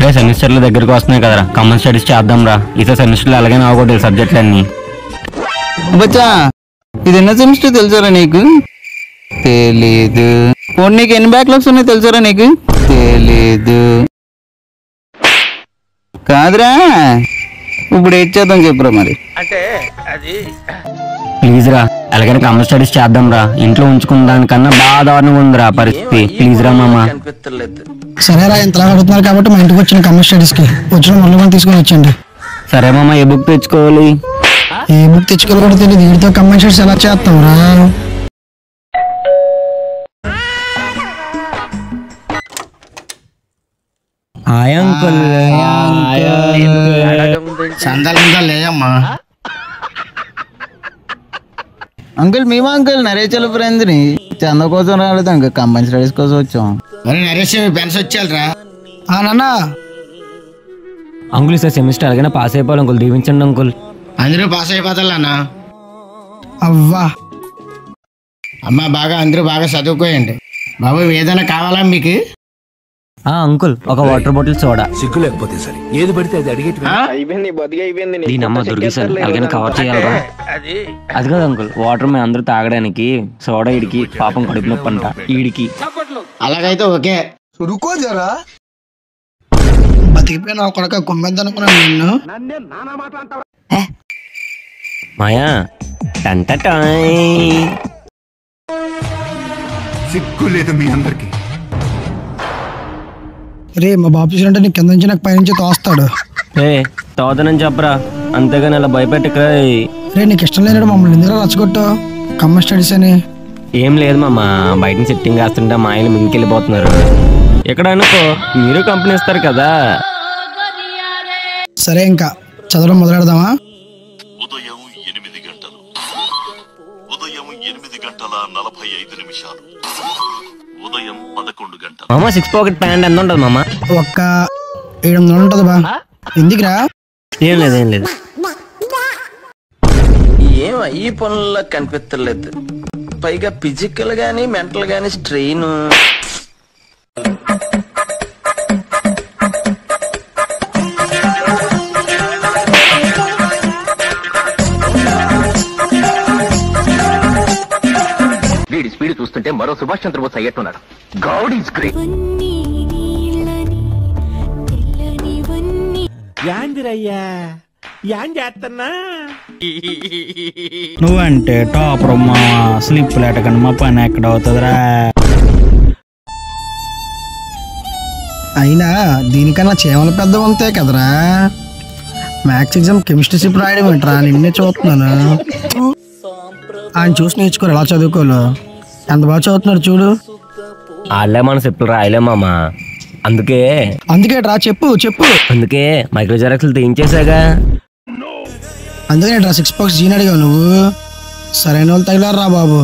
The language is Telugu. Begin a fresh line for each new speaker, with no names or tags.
రే సెమిస్టర్లు దగ్గరికి వస్తున్నాయి కదరా, కామన్ స్టడీస్ చేద్దాం రా. ఈసారి సెమిస్టర్లు అలాగే అవ్వకూడదు సబ్జెక్టులు అన్ని.
బచ్చా ఇది ఎన్న సెమిస్టర్ తెలుసారా నీకు? తెలీదు. నీకు ఎన్ని బ్యాక్లాగ్స్ ఉన్నాయి తెలుసారా నీకు? తెలీదు. కాదురా, ఇప్పుడు ఏం చేద్దాం చెప్పురా మరి.
అంటే అది
ప్లీజ్ రా, అలాగైనా కామన్ స్టడీస్ చేద్దాం రా. ఇంట్లో ఉంచుకున్న దానికన్నా బాగా దారుణంగా ఉందిరా పరిస్థితి. ప్లీజ్ రా మామ.
కనిపించలేదు.
సరేరా, ఇంతలా అడుగుతున్నారు కాబట్టి మా ఇంటికి వచ్చిన కామన్ స్టడీస్ కి వచ్చిన మొదలు తీసుకొని వచ్చండి.
సరే మామ, ఏ బుక్ తెచ్చుకోవాలి?
ఏ బుక్ తెచ్చుకోవాలి కూడా తెలియదు. వీటితో కామన్ స్టడీస్ ఎలా చేస్తాం రా?
లేమ్మా అంకుల్. మేమా అంకుల్ నరేచల ఫ్రెండ్స్ ని చంద కోసం రాలేదు అంకుల్, కంబైన్ స్టడీస్ కోసం వచ్చాం.
నరేష్ పెన్స్ వచ్చారా?
నాన్న
అంకుల్ ఈసారి సెమిస్టర్ అలాగైనా పాస్ అయిపోవాలి అంకుల్, దీవించండి అంకుల్.
అందరూ పాస్ అయిపోతారన్నా.
అవ్వా
అమ్మ అందరూ బాగా చదువుకోయండి. బాబు ఏదైనా కావాలా మీకు?
అంకుల్ ఒక వాటర్ బాటిల్ సోడా.
సిగ్గు లేకపోతే సరే, ఏది పడితే అది అడిగేటి
దీని అమ్మ దొరికేసారు, అలాగైనా కవర్ చేయాలరా. అది కాదు అంకుల్, వాటర్ మేము అందరూ తాగడానికి, సోడా ఇడికి పాపం కడుపు నొప్పి అంట ఈడికి.
అలాగైతే ఓకే.
బతికిపోయిన కొడక కొమ్మేద్దనుకున్నాను నిన్ను.
మాయా
సిగ్గు లేదు మీ అందరికి.
రే మా బాబు చూసినట్టే నీకు కింద నుంచి నాకు పైనుంచి తోస్తాడు.
తోదనని చెప్పరా, అంతేగాని అలా భయపెట్టక.
రే నీకు ఇష్టం లేనట్టు మమ్మల్ని ఎందుకు రచ్చగొట్టు కామన్ స్టడీస్ అని?
ఏం లేదు మామ, బయట సెట్టింగ్ వేస్తుంటే మా ఆయన మింకెళ్ళిపోతున్నారు. ఎక్కడ అనుకో మీరు కంపెనీ ఇస్తారు కదా.
సరే ఇంకా చదవడం మొదలెడదామా?
ఉదయం 8 గంటలు, ఉదయం 8:45, ఉదయం 11 గంటలు.
మామ 6 పాకెట్ ప్యాంట్ ఎంత ఉంటుంది మామ?
ఒక్క 700 ఉంటుంది బా. ఎందుకురా?
ఏం లేదు.
ఏం ఈ పనుల్లో కనిపించలేదు. పైగా ఫిజికల్ గానీ మెంటల్ గానీ స్ట్రెయిన్.
వీడి స్పీడ్ చూస్తుంటే మరో Subhash Chandrabose అయ్యేట్టున్నాడు. God is great.
నువ్వంటే టాపర్ మా స్లిప్ లేటకండి మా పని ఎక్కడ అవుతుందిరా.
అయినా దీనికన్నా చేమల పెద్ద ఉంటాయి కదరా. మ్యాథ్స్ ఎగ్జామ్ కెమిస్ట్రీ స్లిప్ రాయడం ఏంట్రా? నిన్నే చూస్తున్నాను. ఆయన చూసి నేర్చుకోరు ఎలా చదువుకోలు. ఎంత బాగా చదువుతున్నాడు చూడు.
వాళ్ళే మన స్లిప్లు రాయలే మామ, అందుకే
రా చెప్పు.
అందుకే మైక్రో జెరాక్స్లు తీయించేసాగా.
అందుకనే రా 6 పాక్స్ జీని అడిగావు నువ్వు. సరైన వాళ్ళు తగిలారు రా బాబు.